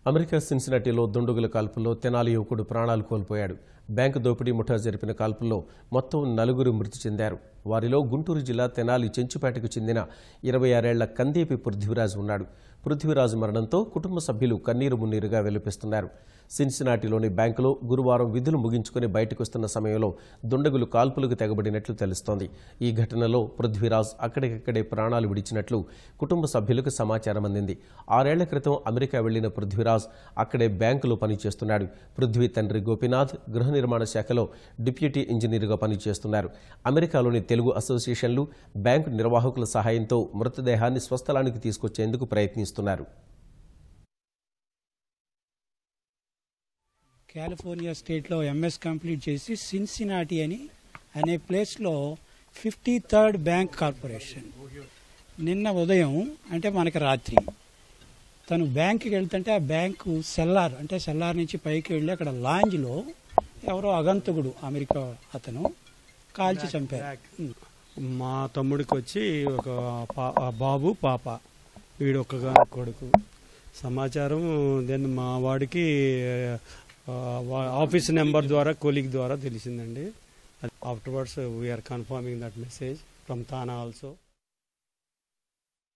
America సిన్సినాటీలో దుండగుల కాల్పుల్లో తెనాలి యువకుడు ప్రాణాలు కోల్పోయాడు. బ్యాంకు దోపిడీ ముఠా జరిపిన కాల్పుల్లో మొత్తం 4 మృతి చెందారు. వారిలో గుంటూరు జిల్లా తెనాలి చెంచుపేటకు చెందిన 26 ఏళ్ల కందేపి పృథ్వీరాజ్ ఉన్నాడు. పృథ్వీరాజ్ మరణంతో కుటుంబ సభ్యులు కన్నీరు మున్నీరుగా వెలిపిస్తున్నారు. సిన్సినాటీలోని బ్యాంకులో గురువారం విధులు ముగించుకుని బయటకు వస్తున్న సమయంలో దుండగులు కాల్పులకు తెగబడినట్లు తెలుస్తోంది. ఈ ఘటనలో పృథ్వీరాజ్ అక్కడికక్కడే ప్రాణాలు విడిచినట్లు కుటుంబ సభ్యులకు సమాచారం అందింది. 6 ఏళ్ల క్రితం అమెరికా వెళ్లిన పృథ్వీరాజ్ అక్కడే బ్యాంకులో పనిచేస్తున్నాడు. పృథ్వీ తండ్రి గోపీనాథ్ గృహ నిర్మాణ శాఖలో డిప్యూటీ ఇంజనీరుగా పనిచేస్తున్నారు. అమెరికాలోని తెలుగు అసోసియేషన్లు బ్యాంకు నిర్వాహకుల సహాయంతో మృతదేహాన్ని స్వస్థలానికి తీసుకొచ్చేందుకు ప్రయత్నిస్తున్నారు. కాలిఫోర్నియా స్టేట్లో ఎంఎస్ కంప్లీట్ చేసి సిన్సినాటీ అనే ప్లేస్లో 53rd బ్యాంక్ కార్పొరేషన్ నిన్న ఉదయం అంటే మనకి రాత్రి తను బ్యాంకుకి వెళ్తుంటే ఆ బ్యాంకు సెల్లార్ నుంచి పైకి వెళ్ళి అక్కడ లాంజ్లో ఎవరో అగంతకుడు అమెరికా అతను కాల్చి చంపారు. మా తమ్ముడికి వచ్చి ఒక బాబు పాప, వీడు ఒక కొడుకు. సమాచారం దెన్ మా వాడికి ఆఫీస్ నెంబర్ ద్వారా కొలీగ్ ద్వారా తెలిసిందండి. Afterwards we are confirming that message from Thana also.